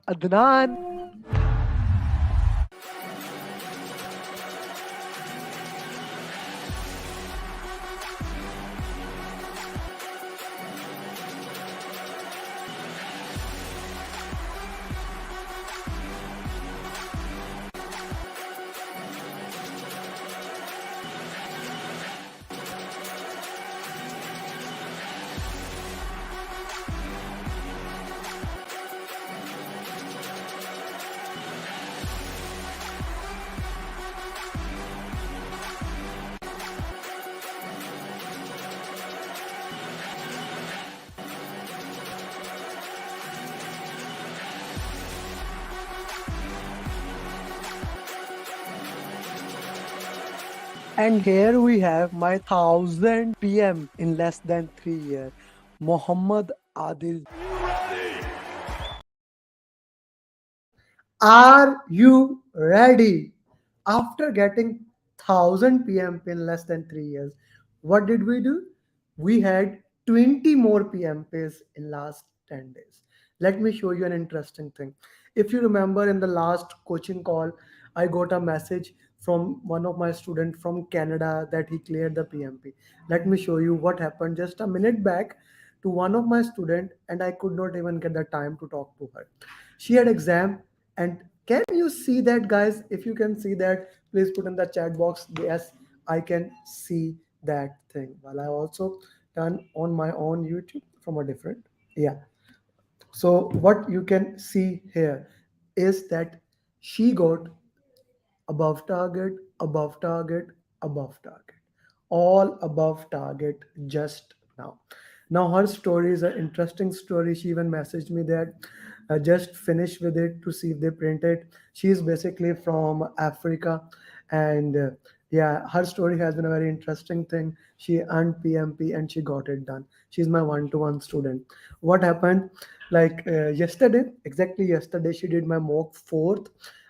Adnan. And here we have my 1000 PM in less than 3 years, Muhammad Adil. Are you ready? After getting 1000 PMP in less than 3 years, what did we do? We had 20 more PMPs in last 10 days. Let me show you an interesting thing. If you remember in the last coaching call, I got a message from one of my students from Canada that he cleared the PMP. Let me show you what happened just a minute back to one of my student, and I could not even get the time to talk to her. She had exam, and can you see that, guys? If you can see that, please put in the chat box. Yes, I can see that thing. Well, I also done on my own YouTube from a different. Yeah. So what you can see here is that she got above target, above target, above target, all above target just now. Now her story is an interesting story. She even messaged me that just finish with it to see if they print it. She is basically from Africa, and yeah, her story has been a very interesting thing. She earned PMP and she got it done. She's my one-to-one student. What happened? Like yesterday, exactly yesterday, she did my mock fourth.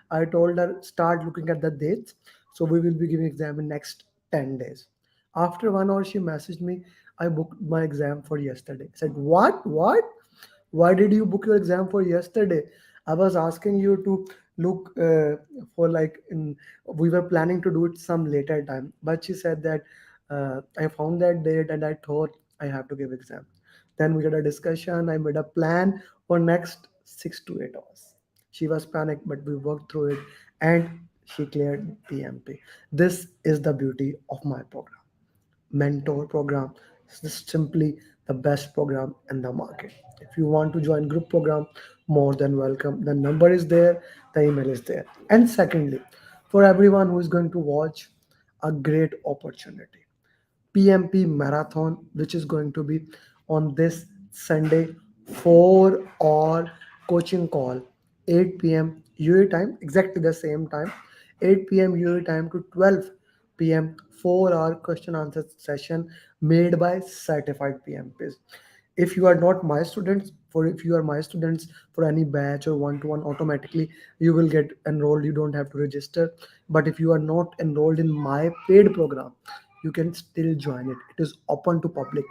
I told her start looking at the dates. So we will be giving exam in next 10 days. After 1 hour, she messaged me. I booked my exam for yesterday. I said, what? What? Why did you book your exam for yesterday? I was asking you to look for like we were planning to do it some later time. But she said that I found that date and I thought I have to give exam. Then we had a discussion. I made a plan for next 6 to 8 hours. She was panicked, but we worked through it and she cleared PMP. This is the beauty of my program. Mentor program. This is simply the best program in the market. If you want to join group program, more than welcome. The number is there, the email is there. And secondly, for everyone who is going to watch, a great opportunity. PMP marathon, which is going to be on this Sunday, 4 hour coaching call, 8 p.m. UA time, exactly the same time, 8 p.m. UA time to 12 p.m. 4 hour question answer session made by certified PMPs. If you are not my students, for if you are my students for any batch or one-to-one, automatically you will get enrolled. You don't have to register. But if you are not enrolled in my paid program, you can still join it. It is open to public.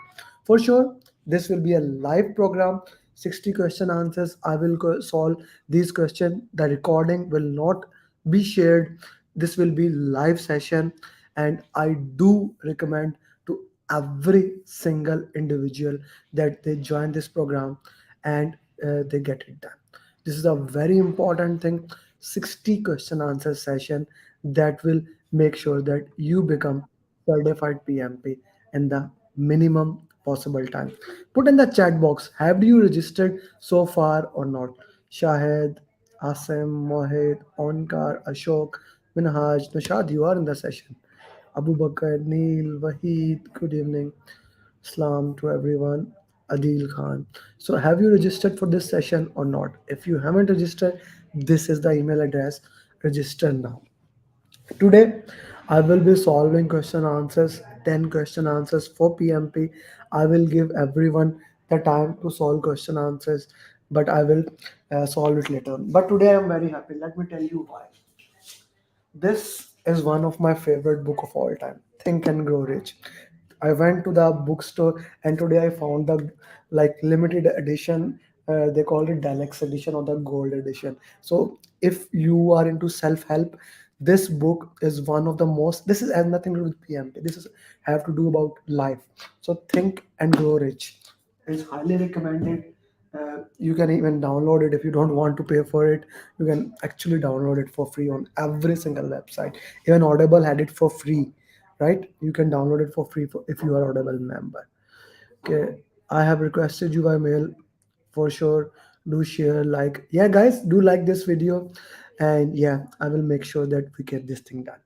For sure, this will be a live program. 60 question answers. I will solve these questions. The recording will not be shared. This will be live session, and I do recommend to every single individual that they join this program and they get it done. This is a very important thing. 60 question answer session that will make sure that you become certified PMP in the minimum possible time. Put in the chat box, have you registered so far or not? Shahid, Asim, Mohit, Onkar, Ashok, Minhaj, Nashad, you are in the session. Abu Bakr, Neil, Wahid, good evening. Salam to everyone. Adil Khan. So, have you registered for this session or not? If you haven't registered, this is the email address. Register now. Today, I will be solving question answers, 10 question answers for PMP. I will give everyone the time to solve question answers, but I will solve it later. But today I am very happy. Let me tell you why. This is one of my favorite book of all time, Think and Grow Rich. I went to the bookstore and today I found the like limited edition They called it deluxe edition or the gold edition. So if you are into self-help, this book is one of the most. This is has nothing to do with PMP. This is have to do about life. So think and grow rich. It's highly recommended. You can even download it if you don't want to pay for it. You can actually download it for free on every single website. Even Audible had it for free, right? You can download it for free if you are Audible member. Okay, I have requested you by mail. For sure, do share, like, yeah, guys, do like this video, and yeah, I will make sure that we get this thing done.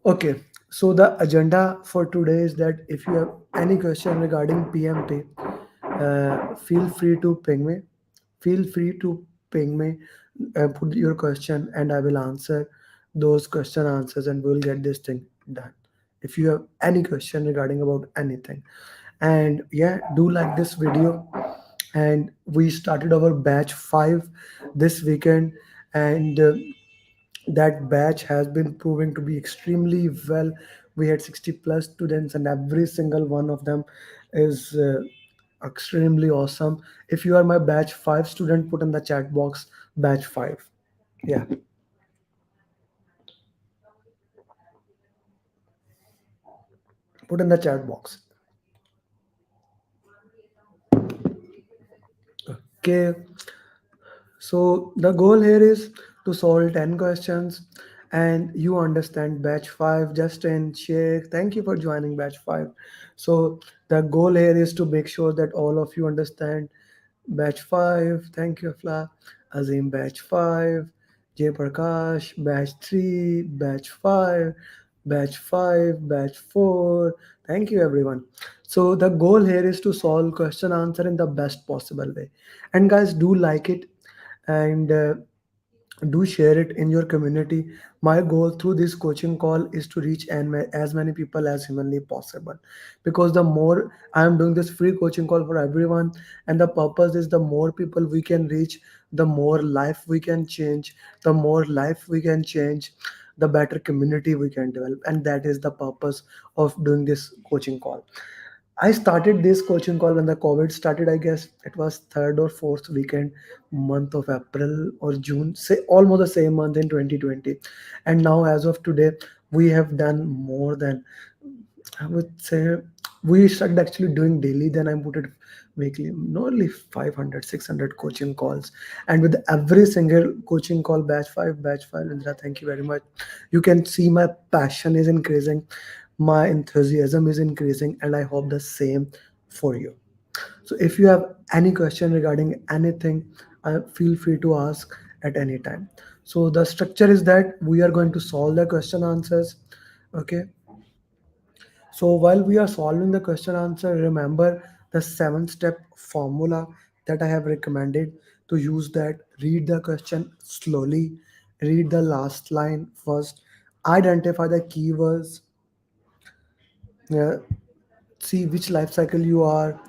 Okay, so the agenda for today is that if you have any question regarding PMP, feel free to ping me. Feel free to ping me, put your question, and I will answer those question answers, and we'll get this thing done. If you have any question regarding about anything, and yeah, do like this video. And we started our batch 5 this weekend, and that batch has been proving to be extremely well. We had 60 plus students, and every single one of them is extremely awesome. If you are my batch 5 student, put in the chat box batch 5. Yeah, put in the chat box. Okay, so the goal here is to solve 10 questions, and you understand batch 5. Justin, Sheikh, thank you for joining batch 5. So the goal here is to make sure that all of you understand batch 5. Thank you, Afla. Azim, batch 5. Jay Prakash, batch 3. Batch 5. Batch 5. Batch 4. Thank you, everyone. So the goal here is to solve question answer in the best possible way. And guys, do like it, and do share it in your community. My goal through this coaching call is to reach as many people as humanly possible, because the more I am doing this free coaching call for everyone, and the purpose is the more people we can reach, the more life we can change. The more life we can change, the better community we can develop, and that is the purpose of doing this coaching call. I started this coaching call when the COVID started. I guess it was third or fourth weekend, month of April or June, say almost the same month in 2020. And now, as of today, we have done more than, I would say, we started actually doing daily. Then I put it weekly, not only 500, 600 coaching calls. And with every single coaching call, batch five, Indra, thank you very much. You can see my passion is increasing, my enthusiasm is increasing, and I hope the same for you. So if you have any question regarding anything, feel free to ask at any time. So the structure is that we are going to solve the question answers. Okay, so while we are solving the question answer, remember the 7 step formula that I have recommended. To use that, read the question slowly, read the last line first, identify the keywords, yeah, see which life cycle you are,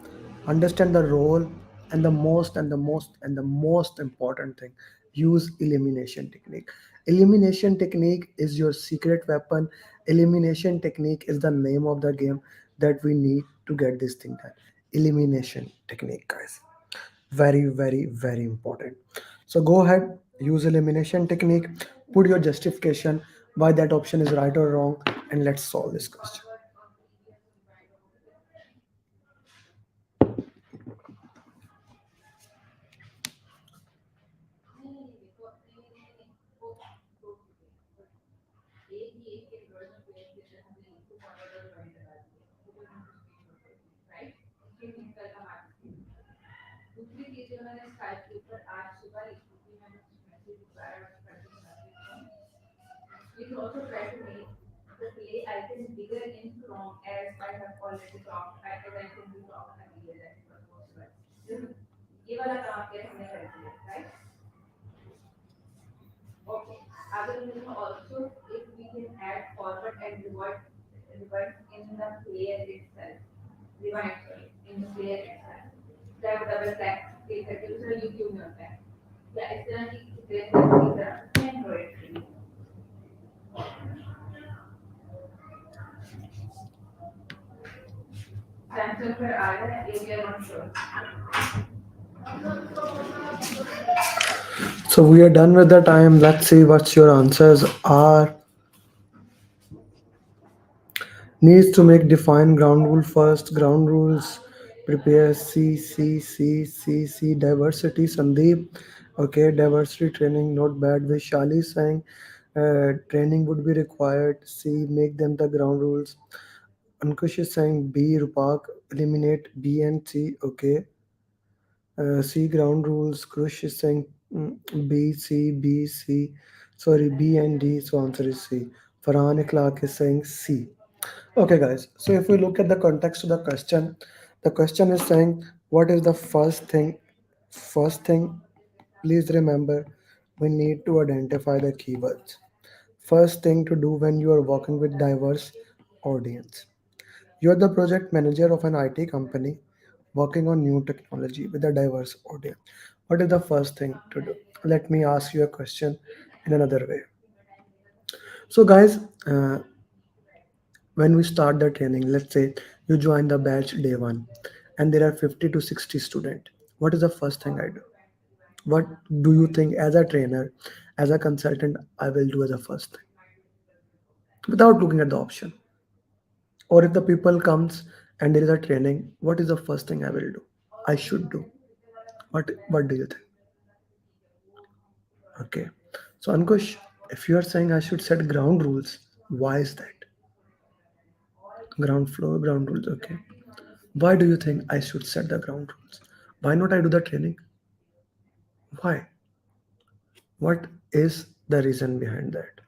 understand the role, and the most important thing, use elimination technique. Elimination technique is your secret weapon. Elimination technique is the name of the game that we need to get this thing done. Elimination technique, guys, very very very important. So go ahead, use elimination technique, put your justification why that option is right or wrong, and let's solve this question. So we are done with the time. Let's see what your answers are. Needs to make define ground rule first. Ground rules prepare C diversity Sandeep. Okay, diversity training not bad. Vishali saying training would be required. C make them the ground rules. Ankush is saying B Rupak eliminate B and C. Okay. C ground rules. Krush is saying B C B C. Sorry B and D. So answer is C. Farhan Clark is saying C. Okay, guys. So if we look at the context of the question is saying, what is the first thing? First thing, please remember, we need to identify the keywords. First thing to do when you are working with diverse audience. You are the project manager of an IT company working on new technology with a diverse audience. What is the first thing to do? Let me ask you a question in another way. So, guys, uh, when we start the training, let's say you join the batch day one and there are 50 to 60 students. What is the first thing I do? What do you think as a trainer, as a consultant, I will do as a first thing without looking at the option? Or if the people comes and there is a training, what is the first thing I will do? I should do. What do you think? Okay. So Ankush, if you are saying I should set ground rules, why is that? Ground floor, ground rules, okay. Why do you think I should set the ground rules? Why not I do the training? Why? What is the reason behind that?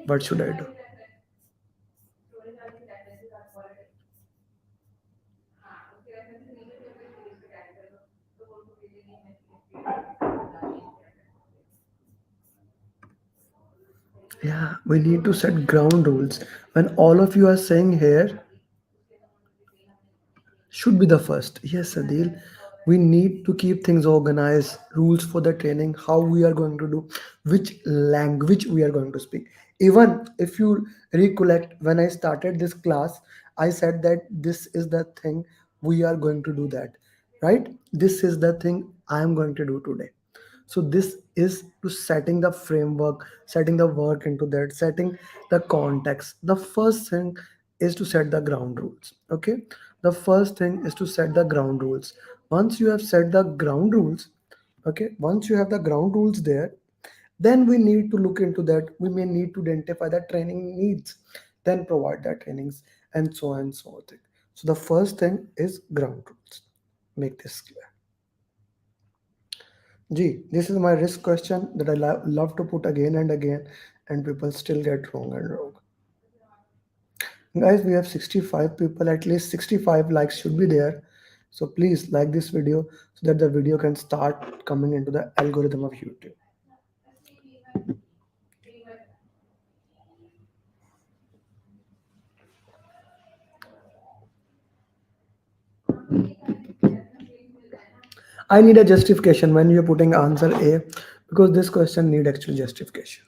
What should I do? Yeah, we need to set ground rules. When all of you are saying here, should be the first. Yes, Adil. We need to keep things organized, rules for the training, how we are going to do, which language we are going to speak. Even if you recollect, when I started this class, I said that this is the thing we are going to do that, right? This is the thing I am going to do today. So this is to setting the framework, setting the work into that, setting the context. The first thing is to set the ground rules. Okay, the first thing is to set the ground rules. Once you have set the ground rules, okay, once you have the ground rules there, then we need to look into that. We may need to identify the training needs, then provide the trainings, and so on and so on. So the first thing is ground rules. Make this clear. Gee, this is my risk question that I love to put again and again, and people still get wrong and wrong. Guys, we have 65 people, at least 65 likes should be there. So please like this video so that the video can start coming into the algorithm of YouTube. I need a justification when you're putting answer A because this question need actual justification.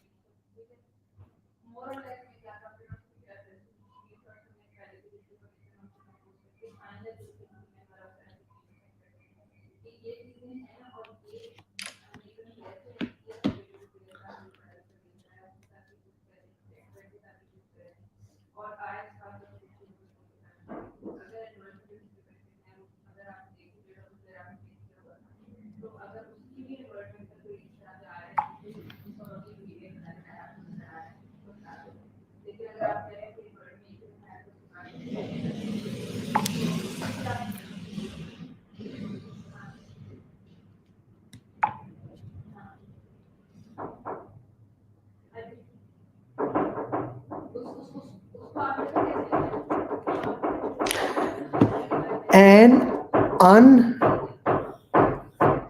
An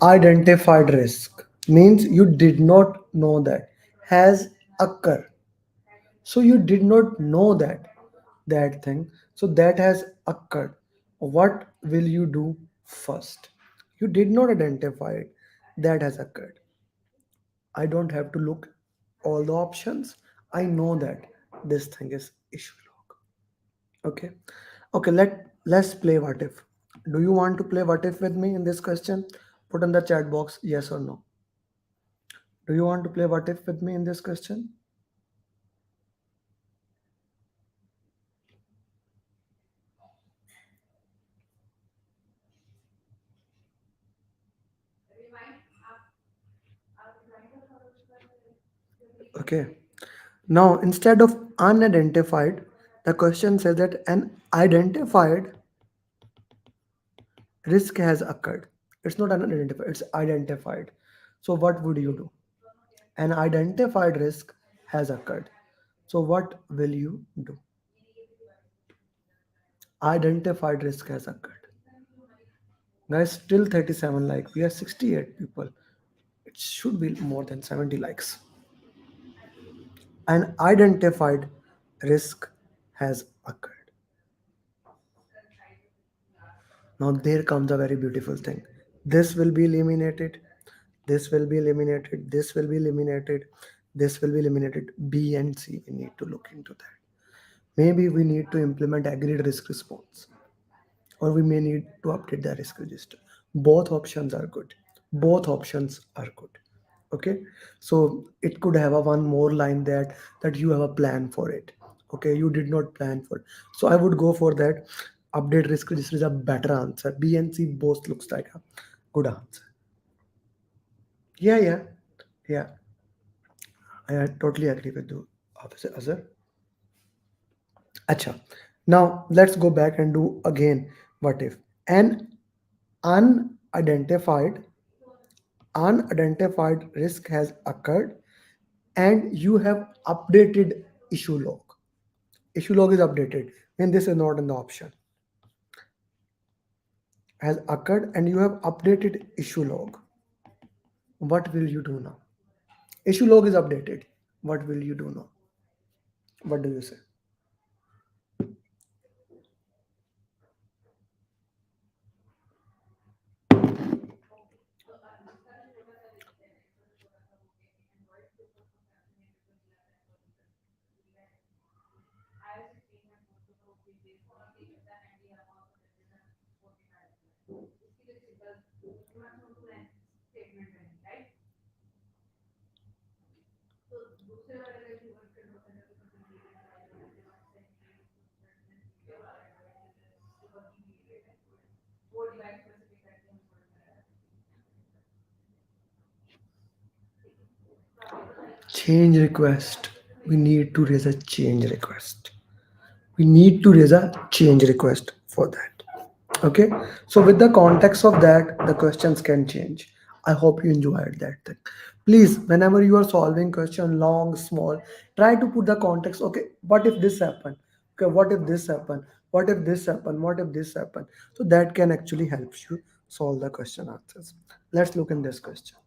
unidentified risk means you did not know that has occurred. So you did not know that thing. So that has occurred. What will you do first? You did not identify it. That has occurred. I don't have to look all the options. I know that this thing is issue log. Okay. Okay, let's play what if. Do you want to play what if with me in this question? Put in the chat box yes or no. Do you want to play what if with me in this question? Okay. Now, instead of unidentified, the question says that an identified risk has occurred. It's not unidentified, it's identified. So, what would you do? An identified risk has occurred. So, what will you do? Identified risk has occurred. Guys, still 37 likes. We are 68 people. It should be more than 70 likes. An identified risk has occurred. Now, there comes a very beautiful thing. This will be eliminated. This will be eliminated. This will be eliminated. This will be eliminated. B and C, we need to look into that. Maybe we need to implement agreed risk response, or we may need to update the risk register. Both options are good. Both options are good. Okay, so it could have a one more line that you have a plan for it. Okay, you did not plan for it. So I would go for that. Update risk register is a better answer. B and C both looks like a good answer. Yeah, I totally agree with you, Officer Azhar. Acha. Now let's go back and do again. What if an unidentified unidentified risk has occurred and you have updated issue log? Issue log is updated when this is not in the option. Has occurred and you have updated issue log. What will you do now? Issue log is updated. What will you do now? What do you say? Change request. We need to raise a change request. We need to raise a change request for that. Okay, so with the context of that, the questions can change. I hope you enjoyed that thing. Please, whenever you are solving question, long, small, try to put the context. Okay, what if this happened? Okay, what if this happened? What if this happened? What if this happened? So that can actually help you solve the question answers. Let's look in this question.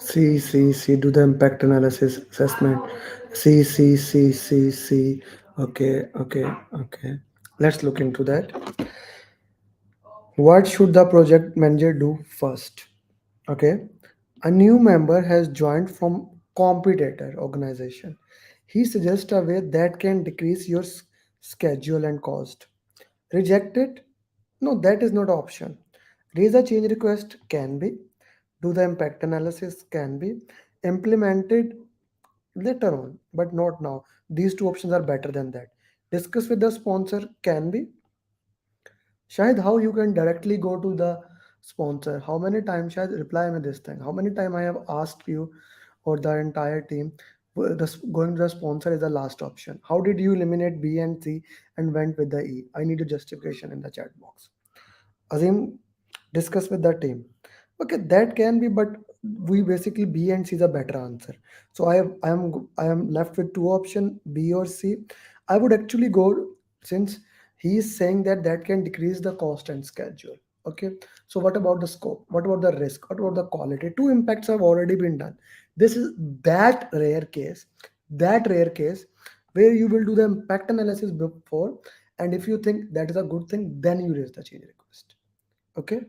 Do the impact analysis assessment. See. Okay. Let's look into that. What should the project manager do first? Okay. A new member has joined from competitor organization. He suggests a way that can decrease your schedule and cost. Reject it? No, that is not option. Raise a change request can be. Do the impact analysis can be. Implemented later on, but not now. These two options are better than that. Discuss with the sponsor can be. Shahid, how you can directly go to the sponsor? How many times, Shahid, reply me this thing? How many time I have asked you or the entire team, going to the sponsor is the last option. How did you eliminate B and C and went with the E? I need a justification in the chat box. Azim, discuss with the team. Okay, that can be, but we basically B and C is a better answer. So I am left with two option, B or C. I would actually go, since he is saying that that can decrease the cost and schedule. Okay, so what about the scope? What about the risk? What about the quality? Two impacts have already been done. This is that rare case where you will do the impact analysis before, and if you think that is a good thing, then you raise the change request. Okay,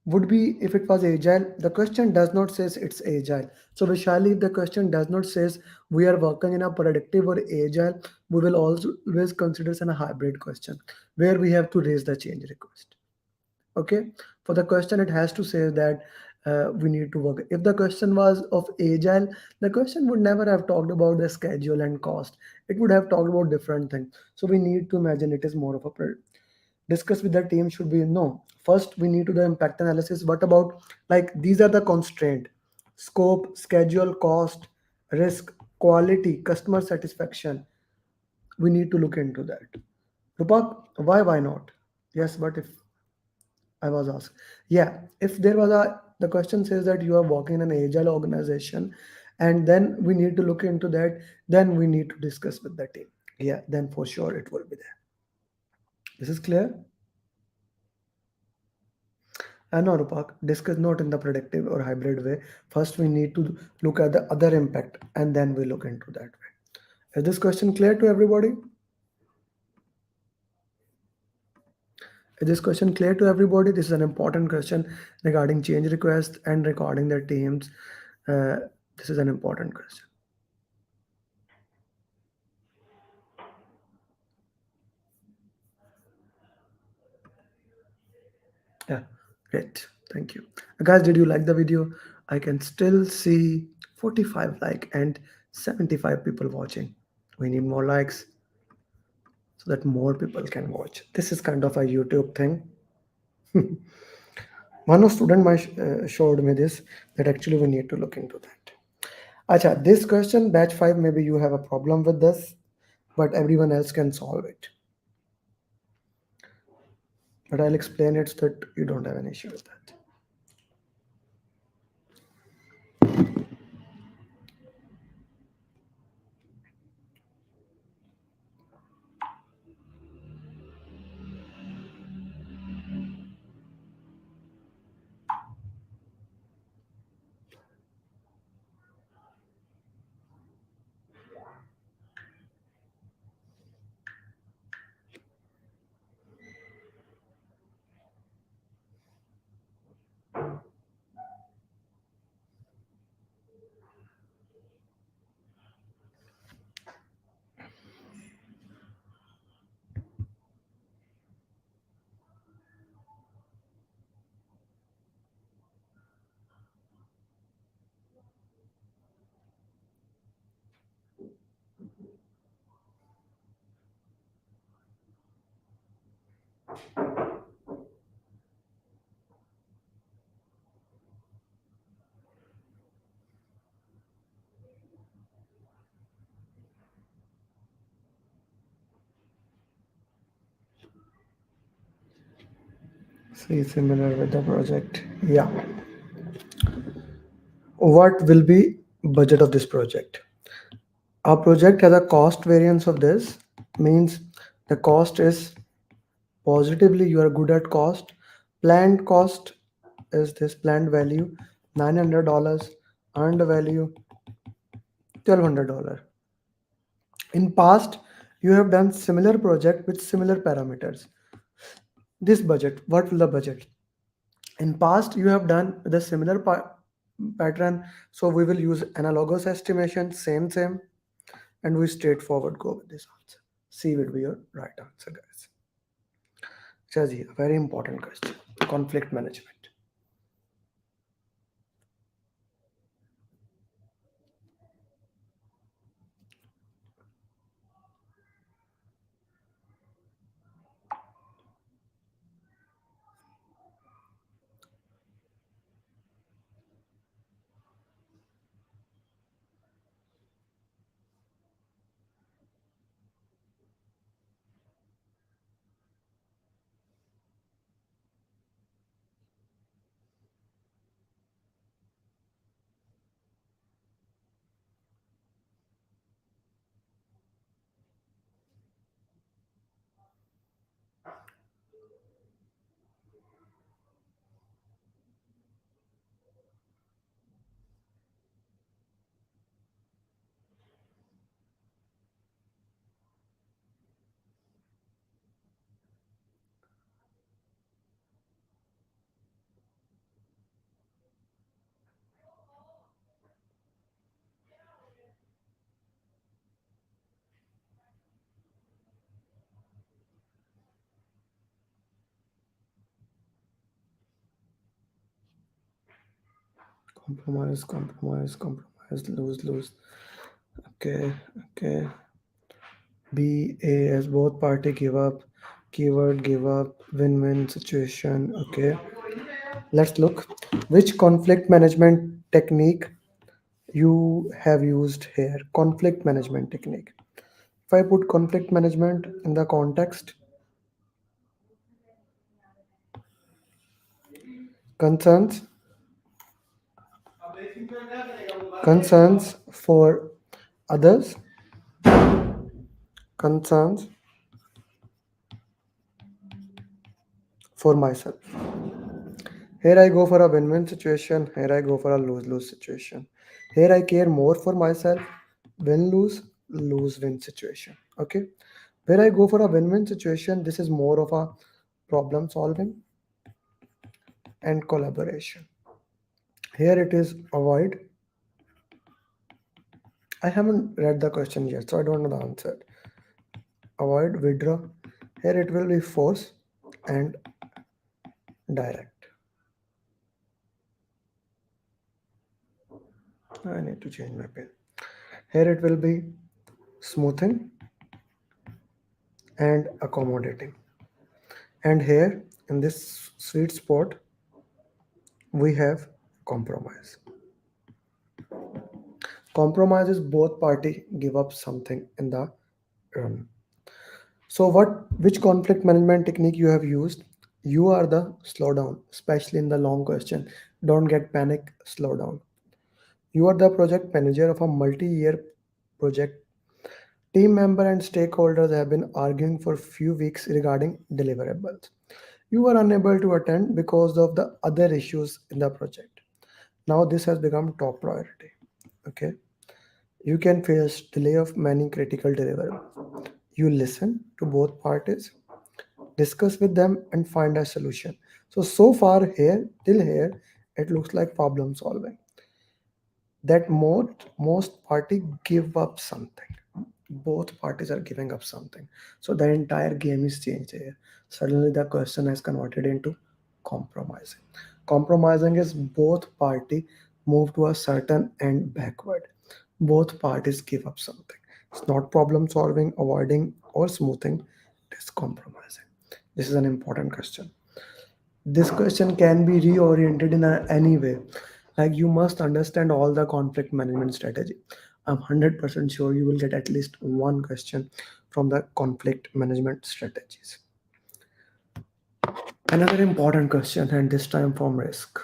would be if it was agile. The question does not says it's agile. So Vishali, if the question does not says we are working in a predictive or agile, we will always consider it a hybrid question where we have to raise the change request. Okay, for the question it has to say that we need to work. If the question was of agile, the question would never have talked about the schedule and cost. It would have talked about different things. So we need to imagine it is more of a discuss with the team should be no. First we need to do impact analysis. What about, like, these are the constraint: scope, schedule, cost, risk, quality, customer satisfaction. We need to look into that. Rupak, why not? Yes, but if I was asked, yeah, if there was a, the question says that you are working in an agile organization, and then we need to look into that, then we need to discuss with the team. Yeah, then for sure it will be there. This is clear. No, Rupak, discuss not in the predictive or hybrid way. First, we need to look at the other impact and then we look into that way. Is this question clear to everybody? Is this question clear to everybody? This is an important question regarding change request and regarding the teams. Uh, this is an important question. Yeah, great. Thank you. Guys, did you like the video? I can still see 45 like and 75 people watching. We need more likes so that more people can watch. This is kind of a YouTube thing. One of student showed me this, that actually we need to look into that. Acha, this question, batch 5, maybe you have a problem with this, but everyone else can solve it. But I'll explain it so that you don't have an issue with that. See, similar with the project. Yeah. What will be budget of this project? Our project has a cost variance of this, means the cost is positively you are good at cost. Planned cost is this planned value $900, earned value $1,200. In past, you have done similar project with similar parameters. This budget, what will the budget? In past, you have done the similar pattern, so we will use analogous estimation, same, and we straightforward go with this answer. C will be your right answer, guys. Chaji, a very important question. Conflict management. compromise, lose, lose. Okay, okay. B, A, as both party give up. Keyword give up. Win-win situation. Okay. Let's look. Which conflict management technique you have used here? Conflict management technique. If I put conflict management in the context, concerns, concerns for others, concerns for myself. Here I go for a win-win situation. Here I go for a lose-lose situation. Here I care more for myself. Win-lose, lose-win situation. Okay. Where I go for a win-win situation, this is more of a problem solving and collaboration. Here it is avoid. I haven't read the question yet, so I don't know the answer. Avoid, withdraw. Here it will be force and direct. I need to change my pen. Here it will be smoothing and accommodating. And here in this sweet spot, we have compromise. Compromise is both party give up something in the run. So which conflict management technique you have used? You are the slow down, especially in the long question. Don't get panic, slow down. You are the project manager of a multi-year project. Team member and stakeholders have been arguing for few weeks regarding deliverables. You were unable to attend because of the other issues in the project. Now this has become top priority. Okay. You can face delay of many critical deliverables. You listen to both parties, discuss with them and find a solution. So far here, till here, it looks like problem solving. That most party give up something. Both parties are giving up something. So the entire game is changed here. Suddenly the question has converted into compromising. Compromising is both party move to a certain end backward. Both parties give up something. It's not problem solving, avoiding, or smoothing. It is compromising. This is an important question. This question can be reoriented in any way. Like you must understand all the conflict management strategy. I'm 100% sure you will get at least one question from the conflict management strategies. Another important question, and this time from risk.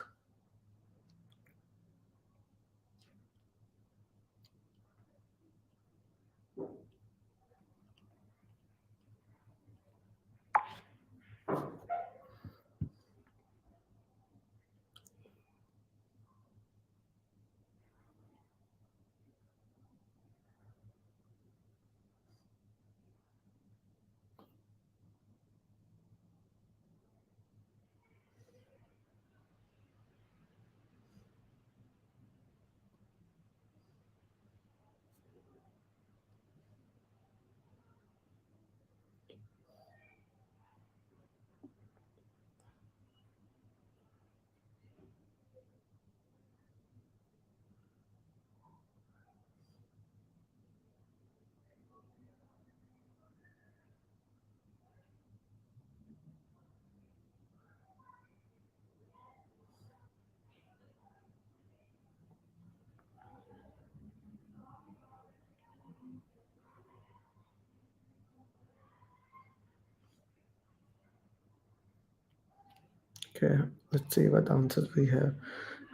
Okay, let's see what answers we have.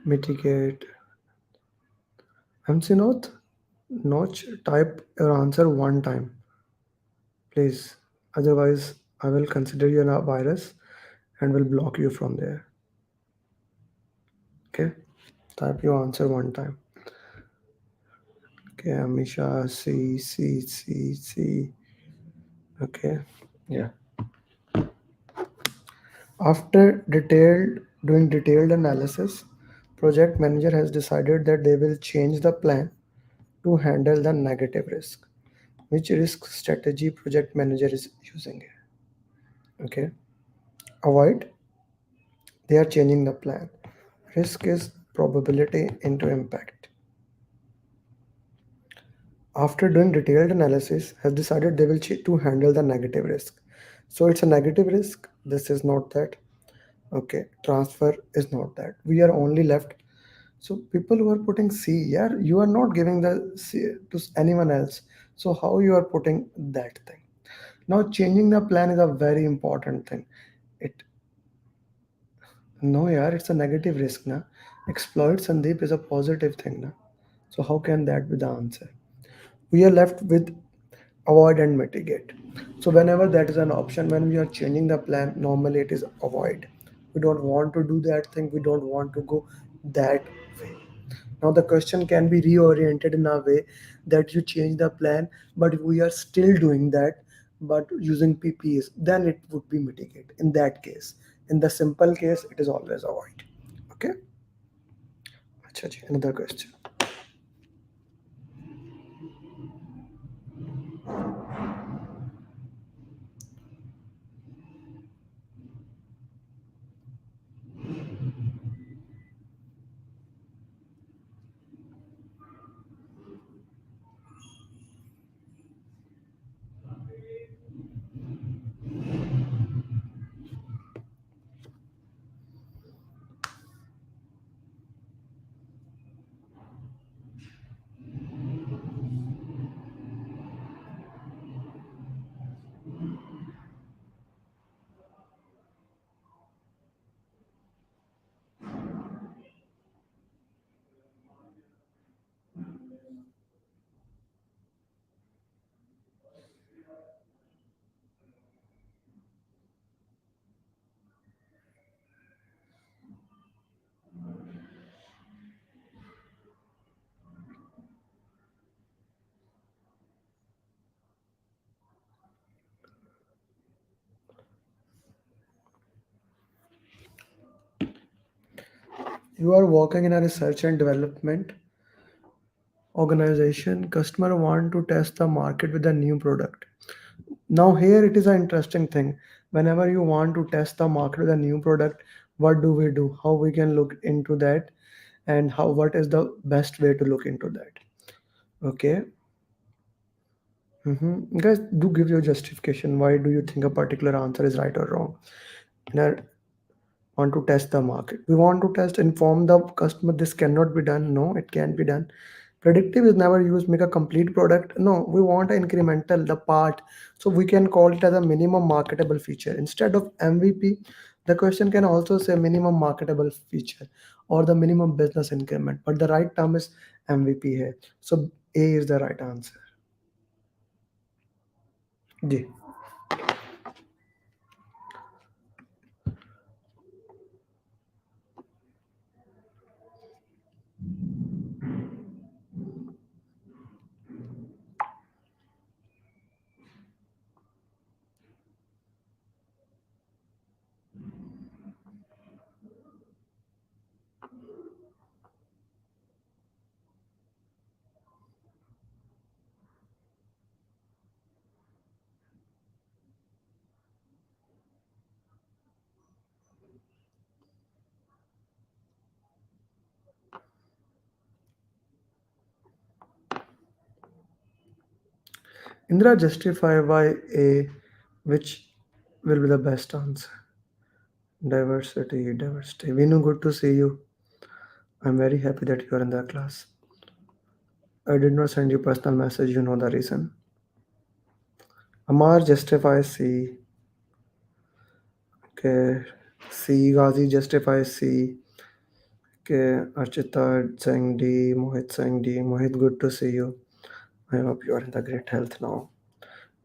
Mitigate. MC North, Notch, type your answer one time, please. Otherwise, I will consider you a virus and will block you from there. Okay, type your answer one time. Okay, Amisha, C, C, C, C. Okay, yeah. After doing detailed analysis, project manager has decided that they will change the plan to handle the negative risk. Which risk strategy project manager is using here? Okay, avoid. They are changing the plan. Risk is probability into impact. After doing detailed analysis, has decided they will to handle the negative risk. So it's a negative risk. This is not that. Okay, transfer is not that. We are only left. So people who are putting C, yeah, you are not giving the C to anyone else. So how you are putting that thing? Now changing the plan is a very important thing. It no, yeah, it's a negative risk, na. Exploit Sandeep is a positive thing, na. So how can that be the answer? We are left with avoid and mitigate. So whenever that is an option, when we are changing the plan, normally it is avoid. We don't want to do that thing. We don't want to go that way. Now the question can be reoriented in a way that you change the plan, but we are still doing that, but using PPs, then it would be mitigate. In that case, in the simple case, it is always avoid. Okay. Acha ji, another question. You are working in a research and development organization. Customer want to test the market with a new product. Now here it is an interesting thing. Whenever you want to test the market with a new product, what do we do? How we can look into that, and how what is the best way to look into that? Okay. Guys, do give your justification. Why do you think a particular answer is right or wrong? And I want to test the market. We want to test, inform the customer this cannot be done. No, it can be done. Predictive is never used, make a complete product. No, we want an incremental, the part. So we can call it as a minimum marketable feature. Instead of MVP, the question can also say minimum marketable feature or the minimum business increment. But the right term is MVP here. So A is the right answer. D. Indra, justify why A, which will be the best answer. Diversity, diversity. Vinu, good to see you. I'm very happy that you are in the class. I did not send you personal message, you know the reason. Amar justifies C. Okay. C. Ghazi justifies C. Okay. Archita saying D. Mohit saying D. Mohit, good to see you. I hope you are in the great health now.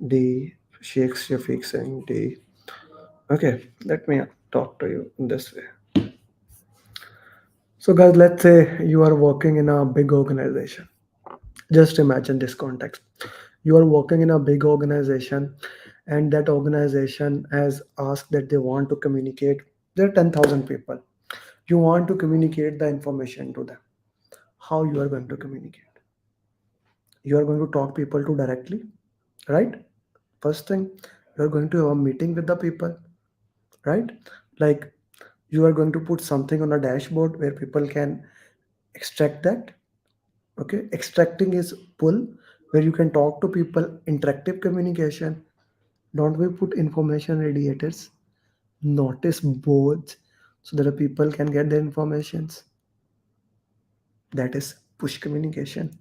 D. Sheikh Shafiq saying D. Okay. Let me talk to you in this way. So, guys, let's say you are working in a big organization. Just imagine this context. You are working in a big organization, and that organization has asked that they want to communicate. There are 10,000 people. You want to communicate the information to them. How you are going to communicate? You are going to talk people to directly, right? First thing, you are going to have a meeting with the people, right? Like you are going to put something on a dashboard where people can extract that. Okay, extracting is pull, where you can talk to people. Interactive communication, don't we put information radiators, notice boards, so that the people can get the informations. That is push communication,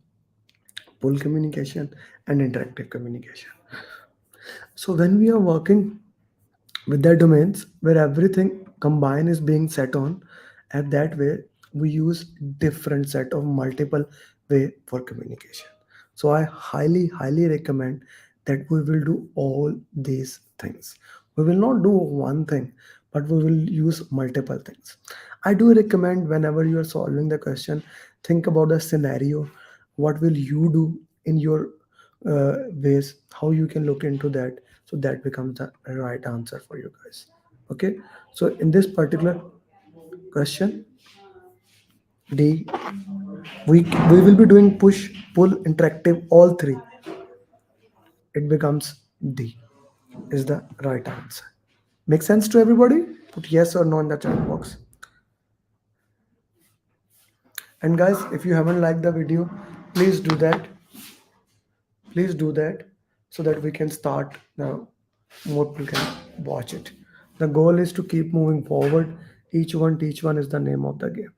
pull communication, and interactive communication. So when we are working with their domains where everything combined is being set on, at that way we use different set of multiple way for communication. So I highly recommend that we will do all these things. We will not do one thing, but we will use multiple things. I do recommend whenever you are solving the question, think about the scenario. What will you do in your ways, how you can look into that, so that becomes the right answer for you guys. Okay, so in this particular question, D, we will be doing push, pull, interactive, all three. It becomes D is the right answer. Make sense to everybody? Put yes or no in the chat box. And guys, if you haven't liked the video, please do that. Please do that, so that we can start now, more people can watch it. The goal is to keep moving forward. Each one teach one is the name of the game.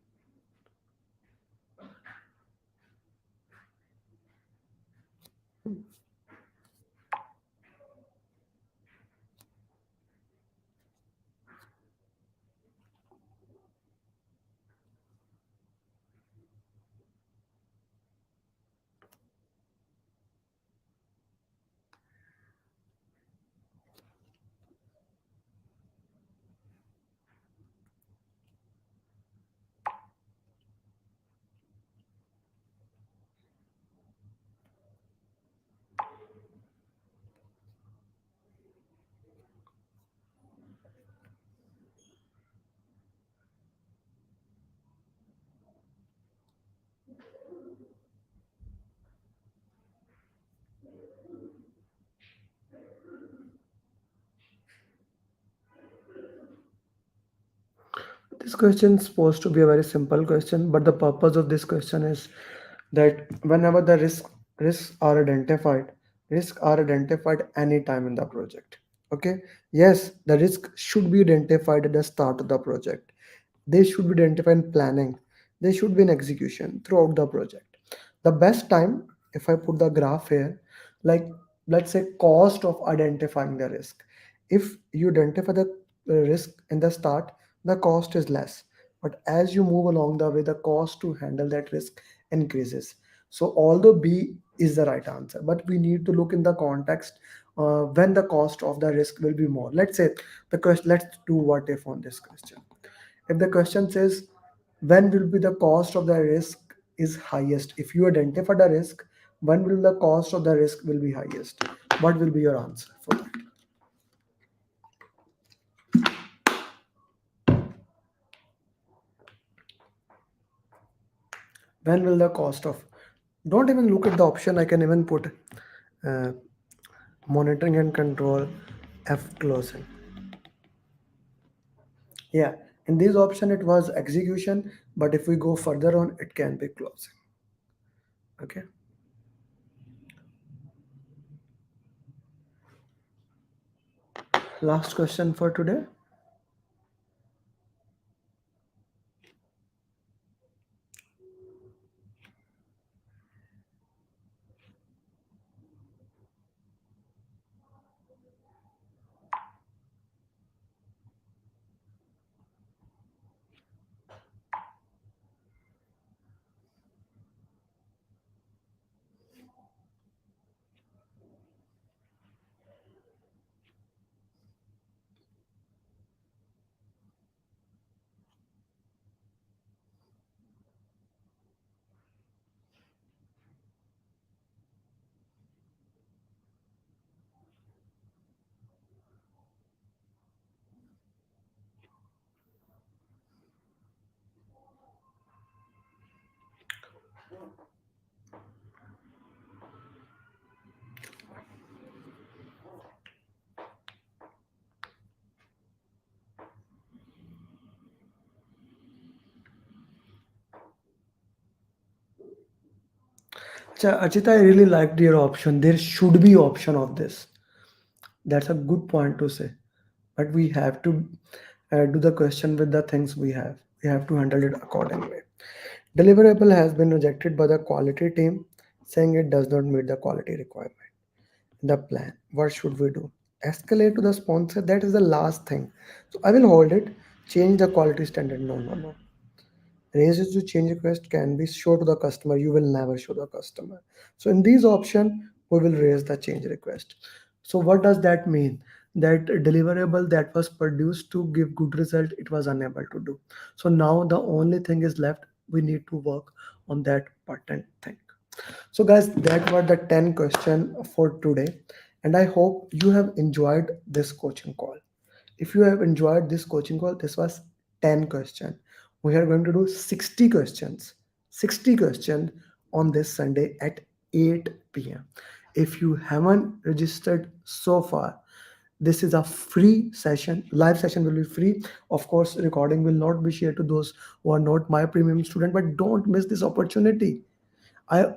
This question is supposed to be a very simple question, but the purpose of this question is that whenever the risks are identified, risks are identified anytime in the project. Okay, yes, the risk should be identified at the start of the project. They should be identified in planning. They should be in execution throughout the project. The best time, if I put the graph here, like let's say cost of identifying the risk. If you identify the risk in the start, the cost is less. But as you move along the way, the cost to handle that risk increases. So although B is the right answer, but we need to look in the context when the cost of the risk will be more. Let's say the question. Let's do what if on this question. If the question says when will be the cost of the risk is highest, if you identify the risk, when will the cost of the risk will be highest? What will be your answer for that? When will the cost of, don't even look at the option, I can even put uh, monitoring and control, F closing. Yeah, in this option it was execution, but if we go further on, it can be closing. Okay. Last question for today. Achita, I really liked your option. There should be option of this. That's a good point to say. But we have to do the question with the things we have. We have to handle it accordingly. Deliverable has been rejected by the quality team, saying it does not meet the quality requirement. The plan. What should we do? Escalate to the sponsor. That is the last thing. So I will hold it. Change the quality standard. No, no, no. Raises to change request can be show to the customer. You will never show the customer. So in these option, we will raise the change request. So what does that mean? That deliverable that was produced to give good result, it was unable to do. So now the only thing is left. We need to work on that pattern thing. So guys, that were the 10 question for today. And I hope you have enjoyed this coaching call. If you have enjoyed this coaching call, this was 10 questions. We are going to do 60 questions. 60 questions on this Sunday at 8 p.m. If you haven't registered so far, this is a free session. Live session will be free. Of course, recording will not be shared to those who are not my premium student, but don't miss this opportunity. I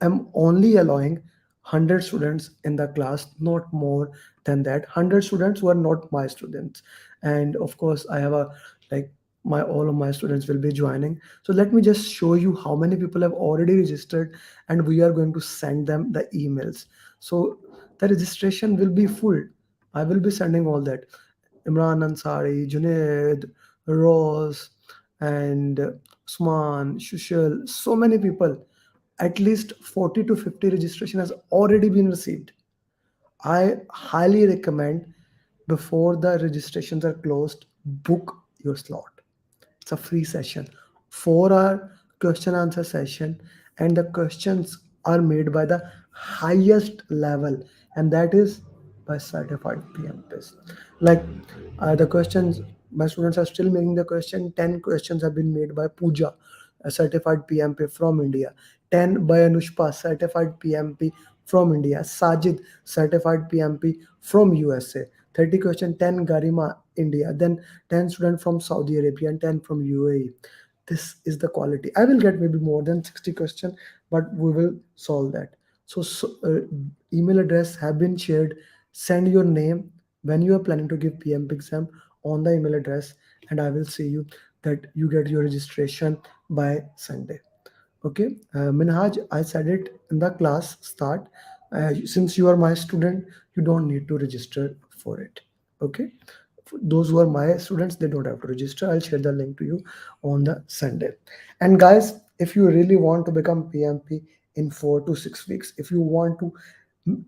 am only allowing 100 students in the class, not more than that. 100 students who are not my students. And of course, I have a like my all of my students will be joining. So let me just show you how many people have already registered, and we are going to send them the emails. So the registration will be full. I will be sending all that. Imran Ansari, Junaid, Rose, and Usman, Shushal, so many people. At least 40 to 50 registration has already been received. I highly recommend before the registrations are closed, book your slot. It's a free session, 4 hour question answer session, and the questions are made by the highest level, and that is by certified PMPs. Like the questions, my students are still making the question. 10 questions have been made by Pooja, a certified PMP from India. 10 by Anushpa, certified PMP from India. Sajid, certified PMP from USA. 30 question, 10 Garima, India. Then 10 students from Saudi Arabia and 10 from UAE. This is the quality. I will get maybe more than 60 questions, but we will solve that. So email address have been shared. Send your name when you are planning to give PMP exam on the email address, and I will see you that you get your registration by Sunday. Okay, Minhaj, I said it in the class start. Since you are my student, you don't need to register for it. Okay, for those who are my students, they don't have to register. I'll share the link to you on the Sunday. And guys, if you really want to become PMP in 4 to 6 weeks, if you want to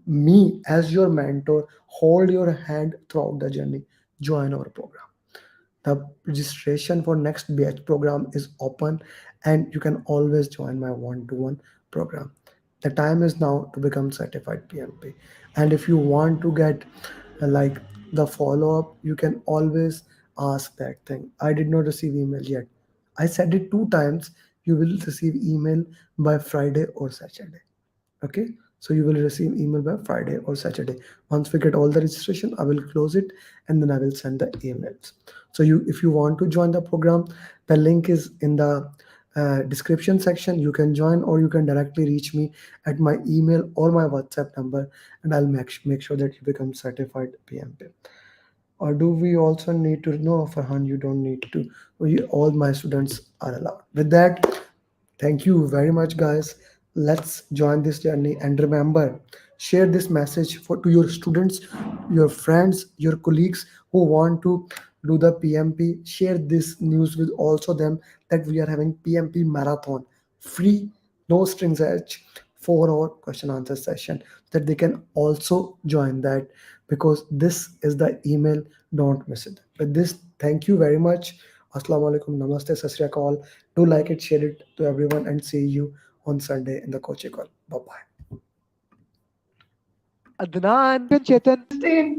me as your mentor, hold your hand throughout the journey, join our program. The registration for next batch program is open, and you can always join my one-to-one program. The time is now to become certified PMP. And if you want to get like the follow-up, you can always ask that thing. I did not receive email yet. I said it 2 times. You will receive email by Friday or Saturday. Okay, so you will receive email by Friday or Saturday. Once we get all the registration, I will close it, and then I will send the emails. So you, if you want to join the program, the link is in the description section. You can join, or you can directly reach me at my email or my WhatsApp number, and I'll make sure that you become certified PMP. Or do we also need to know, Farhan? You don't need to. All my students are allowed. With that, thank you very much, guys. Let's join this journey, and remember, share this message for to your students, your friends, your colleagues who want to do the PMP. Share this news with also them that we are having PMP marathon, free, no strings attached, 4 hour question answer session, that they can also join that, because this is the email. Don't miss it. With this, thank you very much. Assalamu alaikum, namaste, sasriyakal. Do like it, share it to everyone, and see you on Sunday in the coaching call. Bye bye. Adnan, Chetan,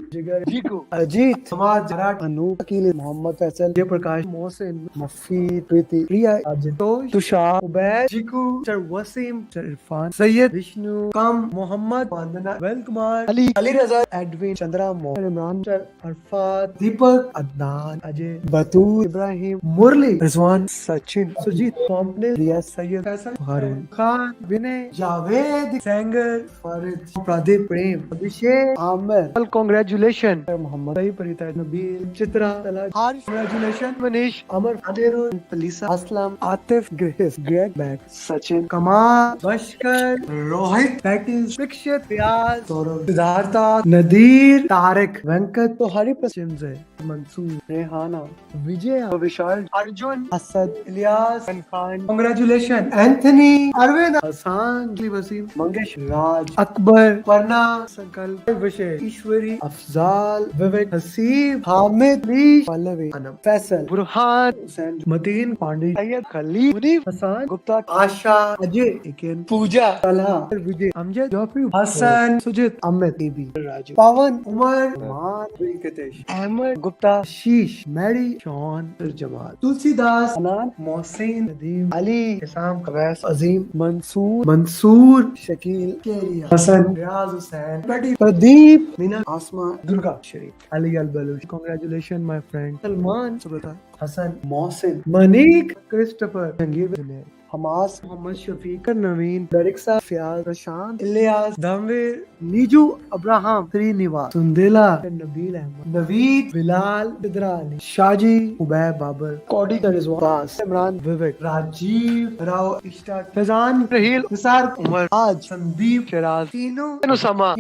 Jigar, Jiku, Ajit, Samad, Jarat, Anup, Akil, Mohammad Faisal, Jay Prakash, Mohsin, Mufi, Preeti, Priya, Ajit, Tosh, Tushar, Ubaid, Jiku, Sir Wasim, Sir Irfan, Sayyid, Vishnu, Kam, Mohammad, Vandana, Vel Kumar, Ali, Ali Raza, Edwin, Chandra, Mo, Sir Imran, Sir Arfat, Deepak, Adnan, Ajay, Batu, Ibrahim, Murli, Rizwan, Sachin, Sujit, Pomple, Riya, Sayyid, Faisal, Harun, Khan, Vinay, Javed, Sanger, Farid, Pradeep, Prem, Abhishek, Amer. Well, congratulations, Muhammad, Sahi, Parita, Nabil, Chitra, Talaj, Harsh, congratulations, Manish, Amar, Adirul, Palisa, Aslam, Atif, Grace, Greg, Beck, Sachin, Kamal, Bashkar, Rohit, Patis, Vikshit, Riaz, Saurav, Siddhartha, Nadir, Tariq, Venkat, तो हरी पसंद है मंसूर रेहाना विजय विशाल Arjun Asad Ilyas Khan congratulation Anthony Arvind Hasan जी वसीम मंगेश राज अकबर परना संकल्प विषय ईश्वरी अफजाल विवेक Haseeb Hamid leash Pallavi Anam Faisal Burhan Hussain Mateen Pandey Syed Khalil Munif Hasan Gupta आशा अजय इकेन पूजा तलहा विजय अमजद जाफरी हसन सुजित Amit TB Raju पवन उमर मान विकेतेश अहमद गुप्ता शीश Mary Shawn Jamal Tulsidas अनान Mohsin Nadeem Ali इसाम Qawais Azeem Mansoor Shakeel Kariya Hasan Riyaz Hussain Betty Pradeep Meena Asma Durga Sharif Ali Al Baloch congratulation my friend Salman Subata Hasan Mohsin Manik Christopher Jangir Vinay Hamas Mohammad Shafiq Naveen Dariksha Fayaz Prashant Ilyas Dhamveer Neeju Abraham Srinivas Sundela Nabeel Ahmed Naveed Bilal Bidra Ali Shaji Ubaid Babar Kaudi का रिजवास इमरान विवेक राजीव राव इश्ताक फैजान रहील निसार उमर आज संदीप शराज तीनों नुसमा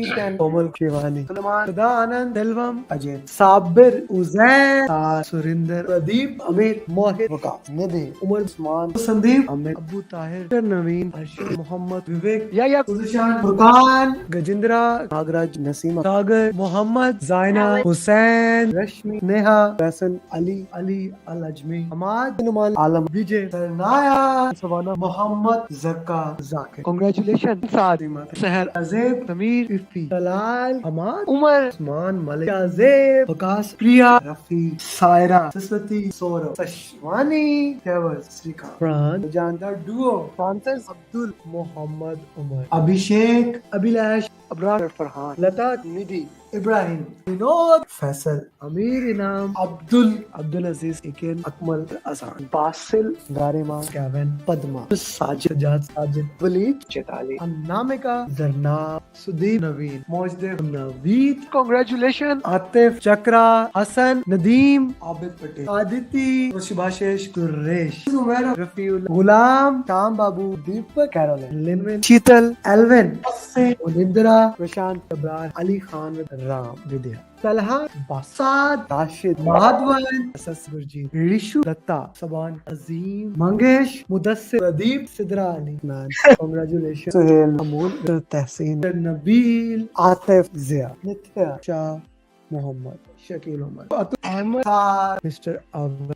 कोमल शिवानी सलमान सदा आनंद दिलवम अजय साबिर उजैर सुरिंदर प्रदीप अमित मोहित वकास निधि उमर उस्मान संदीप अमित अबू ताहिर नवीन अर्शद मोहम्मद विवेक या गुलशान फुरकान गजेंद्रा नागराज नसीम सागर मोहम्मद जायना हुसैन रश्मि नेहा फैसल अली अली अल अजमी हमाद नुमान आलम विजय सरनाया सवाना मोहम्मद जक्का जाकिर कांग्रेचुलेशन सादिमा सहर अजेब समीर इफ्ती तलाल हमाद उमर उस्मान मलिक अजेब वकास प्रिया रफी सायरा सरस्वती सौरभ सशवानी फैवज श्रीका प्राण जानदार डुओ फ्रांसिस अब्दुल मोहम्मद उमर अभिषेक अभिलाष अब्रार फरहान लता निधि इब्राहिम विनोद फैसल अमीर इनाम अब्दुल अजीज इकेन अकमल असान बासिल गारिमा कैवन पद्मा साजिद जाद साजिद वलीद चेताली अनामिका जरनाब सुदीप नवीन मोजदेव नवीद कांग्रेचुलेशन आतिफ चक्रा हसन नदीम आबिद पटेल आदिति सुभाषेश कुरेश उमर रफीउल गुलाम शाम बाबू दीपक कैरोलिन लिनविन शीतल एल्विन उनिंद्रा प्रशांत अब्रार अली खान राम विद्या तलहा बासाद राशिद माधवन ससगुरजीत रिशु दत्ता सबान अजीम मंगेश मुदस्सिर प्रदीप सिद्रा अली मैन कांग्रेचुलेशन सुहेल अमूल तहसीन नबील आतिफ जिया नित्या शाह मोहम्मद शकील उमर अहमद मिस्टर अवध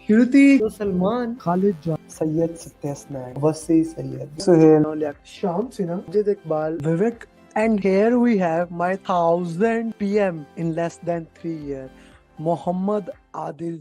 श्रुति सलमान खालिद जान सैयद सत्यस्नैन वसी सैयद सुहेल शाम सिन्हा जिद इकबाल विवेक. And here we have my 1000 PM in less than 3 years. Muhammad Adil.